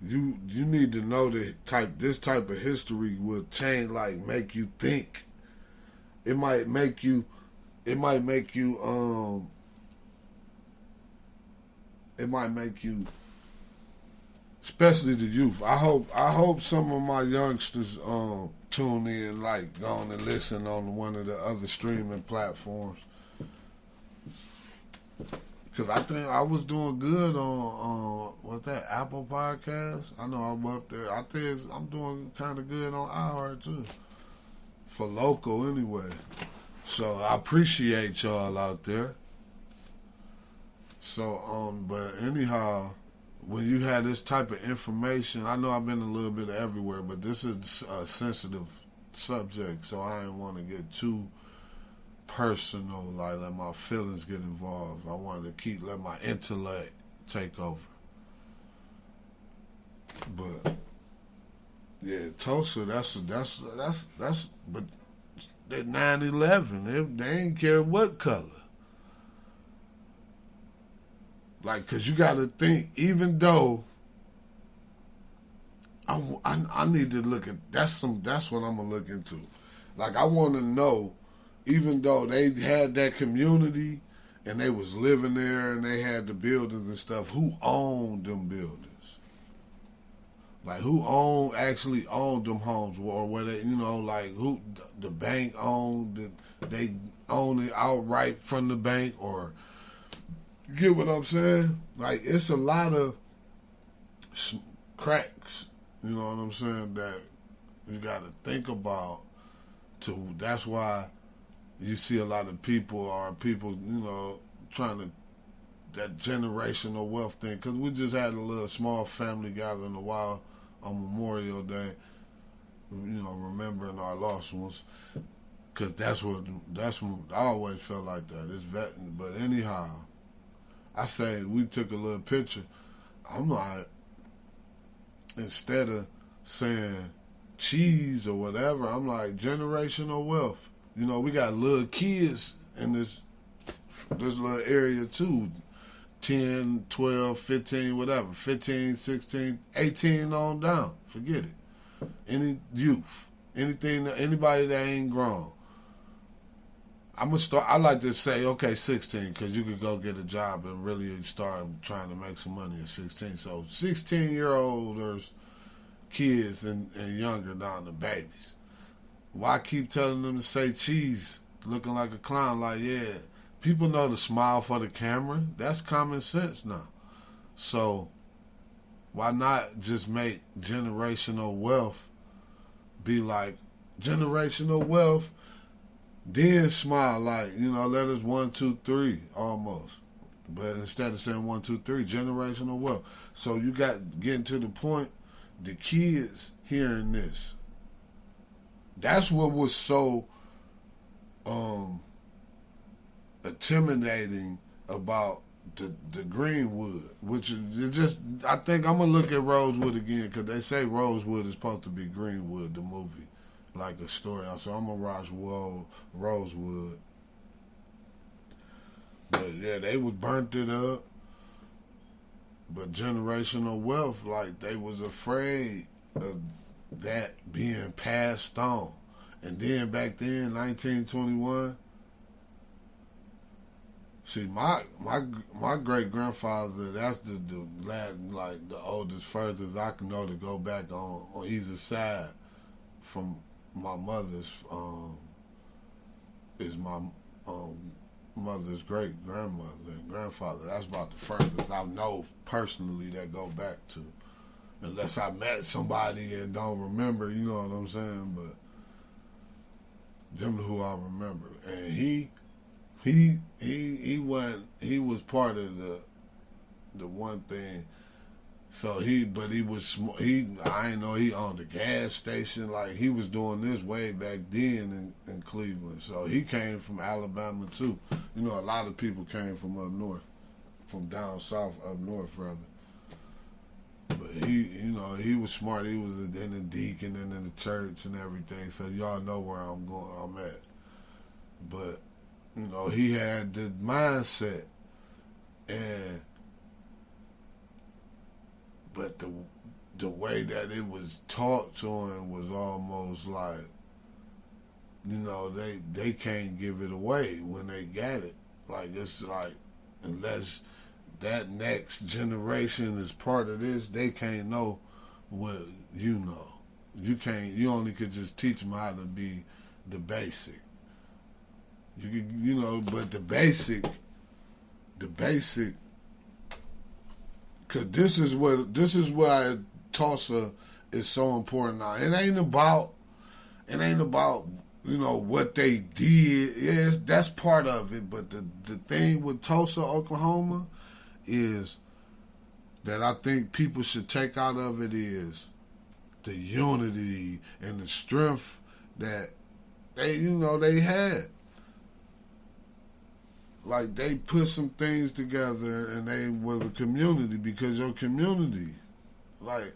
you need to know that this type of history will change, like make you think. It might make you especially the youth. I hope some of my youngsters tune in, like going and listen on one of the other streaming platforms. Cause I think I was doing good on what's that, Apple Podcast. I know I'm up there. I think I'm doing kind of good on iHeart too, for local anyway. So I appreciate y'all out there. So but anyhow, when you have this type of information, I know I've been a little bit everywhere, but this is a sensitive subject, so I didn't want to get too personal, like let my feelings get involved. I wanted to let my intellect take over. But yeah, Tulsa, that's but that 9/11, they ain't care what color. Like, cause you got to think, even though I need to look at that's what I'm gonna look into. Like, I want to know, even though they had that community and they was living there and they had the buildings and stuff, who owned them buildings? Like, who actually owned them homes, or were they, like who the bank owned? They own it outright from the bank, or you get what I'm saying? Like, it's a lot of cracks, you know what I'm saying, that you got to think about. That's why you see a lot of people trying to, that generational wealth thing. Because we just had a little small family gathering a while on Memorial Day, remembering our lost ones. Because that's what I always felt like that. It's vetting. But anyhow, I say we took a little picture. I'm like, instead of saying cheese or whatever, I'm like, generational wealth. We got little kids in this little area too. 10, 12, 15, whatever. 15, 16, 18 on down. Forget it. Any youth. Anybody that ain't grown. I like to say, okay, 16, because you could go get a job and really start trying to make some money at 16. So 16-year-olds, kids and younger down to babies. Why keep telling them to say cheese, looking like a clown? Like, yeah, people know to smile for the camera. That's common sense now. So why not just make generational wealth be like generational wealth, then smile like, let us 1, 2, 3 almost. But instead of saying 1, 2, 3, generational wealth. So you got getting to the point, the kids hearing this. That's what was so intimidating about the Greenwood, which is just, I think I'm going to look at Rosewood again, because they say Rosewood is supposed to be Greenwood, the movie, like a story. So I'm going to watch Rosewood. But yeah, they was burnt it up. But generational wealth, like, they was afraid of that being passed on. And then back then, 1921, see, my great grandfather, that's the lad, like the oldest, furthest I can know to go back on either side from my mother's, is my mother's great grandmother and grandfather. That's about the furthest I know personally that go back to. Unless I met somebody and don't remember, you know what I'm saying? But them who I remember. And he was part of the one thing So but he was, I didn't know he owned a gas station. Like, he was doing this way back then in Cleveland. So he came from Alabama too. You know, a lot of people came from up north, from down south, up north rather. But he was smart. He was in the deacon and in the church and everything. So y'all know where I'm at. But, he had the mindset, but the way that it was taught to him was almost like, they can't give it away when they got it. Like, it's like, unless that next generation is part of this, they can't know what you know. You only could just teach them how to be the basic. But the basic, because this is why Tulsa is so important now. It ain't about what they did. Yes, that's part of it. But the thing with Tulsa, Oklahoma, is that I think people should take out of it is the unity and the strength that they had. Like, they put some things together and they was a community, because your community, like,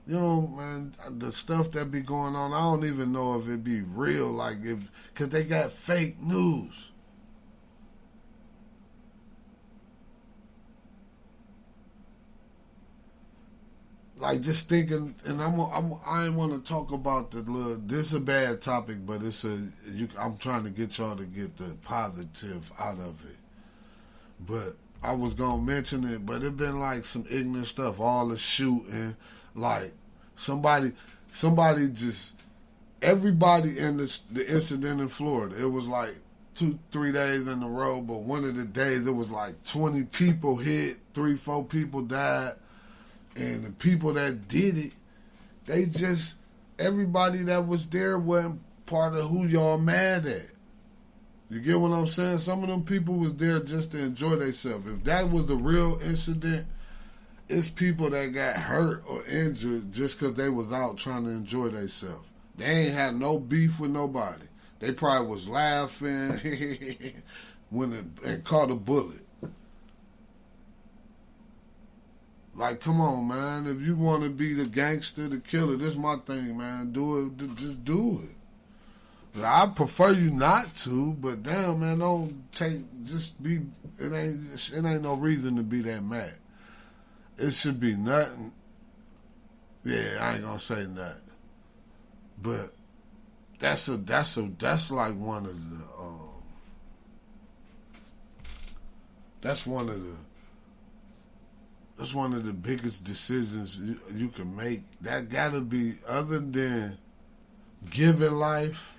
man, the stuff that be going on, I don't even know if it be real, like, because they got fake news. Like, just thinking, and I ain't want to talk about this is a bad topic, but I'm trying to get y'all to get the positive out of it. But I was going to mention it, but it been like some ignorant stuff, all the shooting, like somebody everybody in the incident in Florida, it was like 2-3 days in a row, but one of the days it was like 20 people hit, 3-4 people died. And the people that did it, everybody that was there wasn't part of who y'all mad at. You get what I'm saying? Some of them people was there just to enjoy themselves. If that was a real incident, it's people that got hurt or injured just because they was out trying to enjoy themselves. They ain't had no beef with nobody. They probably was laughing and caught a bullet. Like, come on, man. If you want to be the gangster, the killer, this is my thing, man. Do it. Just do it. I prefer you not to, but damn, man, it ain't no reason to be that mad. It should be nothing. Yeah, I ain't gonna say nothing. But that's like one of the, that's one of the biggest decisions you can make. That gotta be, other than giving life,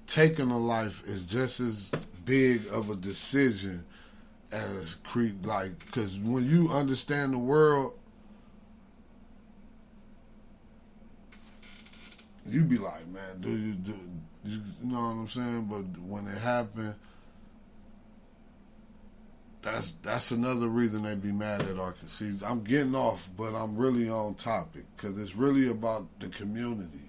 taking a life is just as big of a decision as because when you understand the world, you be like, man, you know what I'm saying? But when it happened, that's another reason they be mad at Arkansas. See, I'm getting off, but I'm really on topic because it's really about the community.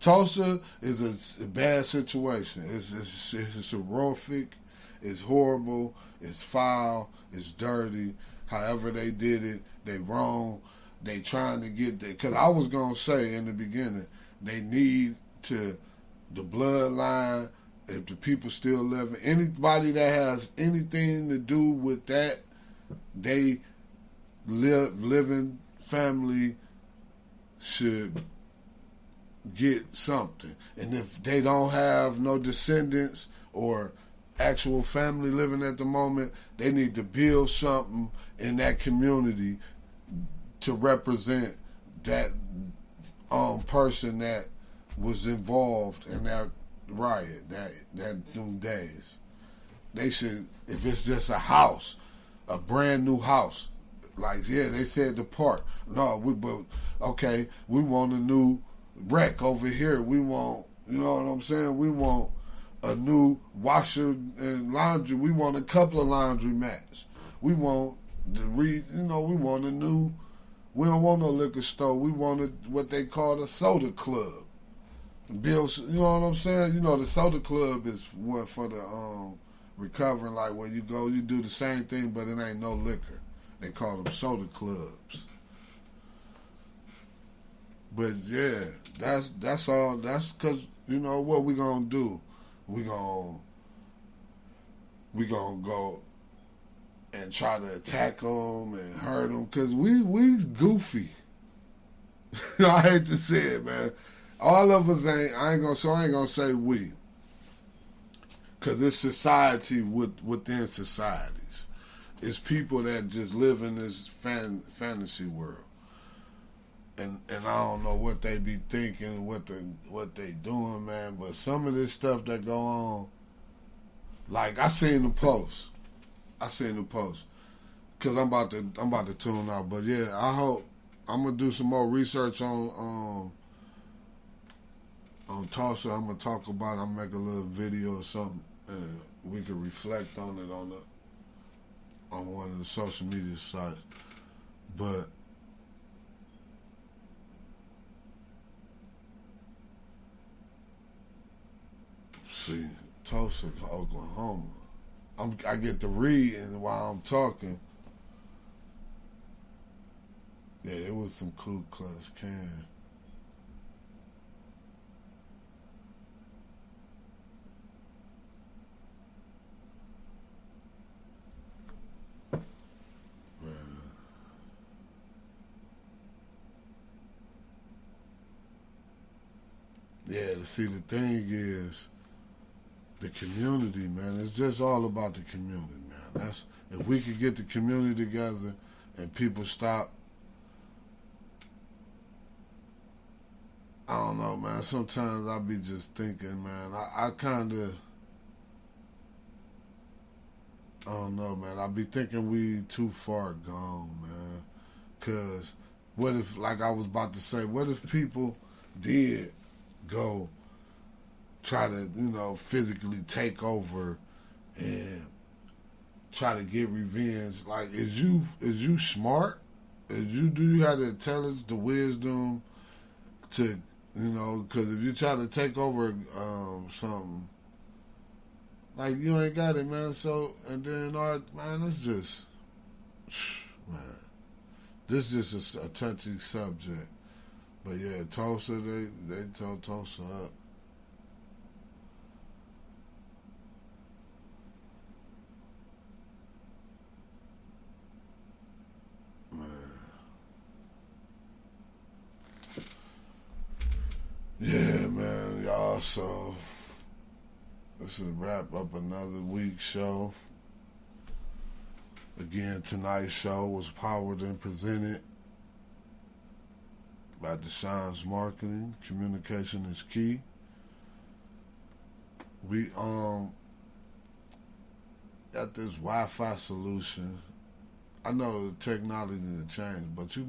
Tulsa is a bad situation. It's horrific, it's horrible, it's foul, it's dirty. However they did it, they wrong. They trying to get there. Because I was going to say in the beginning, they need the bloodline, if the people still living, anybody that has anything to do with that, they living family should get something. And if they don't have no descendants or actual family living at the moment, they need to build something in that community to represent that person that was involved in that riot, them days. They should, if it's just a house, a brand new house, like, yeah, they said the park. No, we want a new wreck over here. We want, you know what I'm saying? We want a new washer and laundry. We want a couple of laundry mats. We want We want a new. We don't want no liquor store. We want what they call a soda club. Bill, you know what I'm saying? You know, the soda club is what for the recovering, like where you go, you do the same thing, but it ain't no liquor. They call them soda clubs. But yeah, that's all. That's because you know what we gonna do. We gonna go and try to attack them and hurt them because we goofy. I hate to say it, man. All of us ain't. I ain't gonna say we, because it's society within societies. It's people that just live in this fantasy world, and I don't know what they be thinking, what they doing, man. But some of this stuff that go on, like I seen the post, because I'm about to tune out. But yeah, I hope I'm gonna do some more research on Tulsa. I'm gonna talk about it. I'm gonna make a little video or something, and we can reflect on it on one of the social media sites. But see, Tulsa, Oklahoma. I get to reading while I'm talking. Yeah, it was some Ku Klux Klan. Yeah, see, the thing is, the community, man. It's just all about the community, man. That's if we could get the community together and people stop. I don't know, man. Sometimes I be just thinking, man. I kind of, I don't know, man. I be thinking we too far gone, man. Cause what if, like I was about to say, what if people did go try to, physically take over and try to get revenge? Like, is you smart? Do you have the intelligence, the wisdom to, because if you try to take over something, like, you ain't got it, man. So, and then, man, it's just, man, this is just a touchy subject. But yeah, Tulsa, they told Tulsa up. Man. Yeah, man, y'all, so this is wrap up another week's show. Again, tonight's show was powered and presented by Deshaun's Marketing. Communication is key. We got this Wi-Fi solution. I know the technology need to change, but you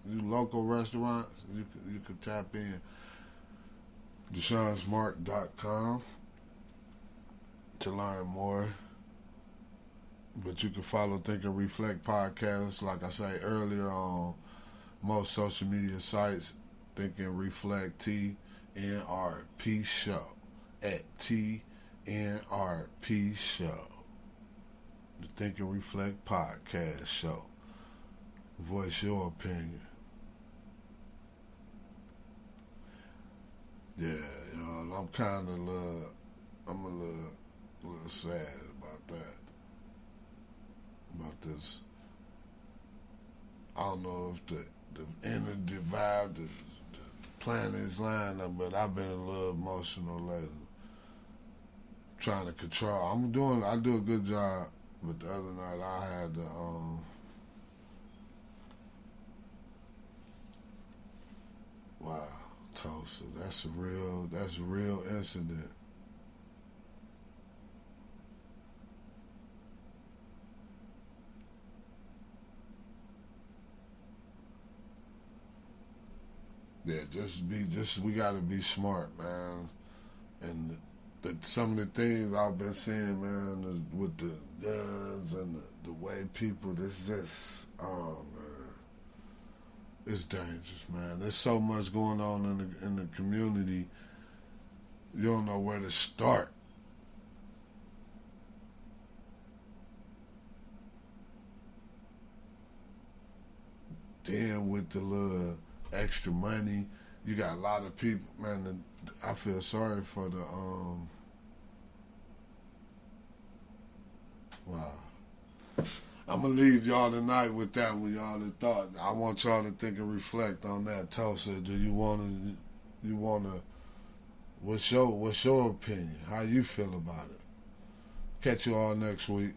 local restaurants, you could tap in DeshaunSmart.com to learn more. But you can follow Think and Reflect podcast, like I say earlier, on most social media sites. Think and Reflect TNRP Show at TNRP Show. The Think and Reflect podcast show. Voice your opinion. Yeah, y'all, I'm a little sad about that. About this. I don't know if the energy vibe, the planets line up, but I've been a little emotional lately. Trying to control. I do a good job, but the other night I had to wow, Tulsa. That's a real incident. Yeah, we gotta be smart, man. And some of the things I've been seeing, man, is with the guns and the way people, it's just, oh man, it's dangerous, man. There's so much going on in the community. You don't know where to start. Then with the little extra money, you got a lot of people, man. I feel sorry for the wow. I'm gonna leave y'all tonight with that when y'all have thought. I want y'all to think and reflect on that. Tulsa, do you wanna what's your opinion? How you feel about it? Catch you all next week.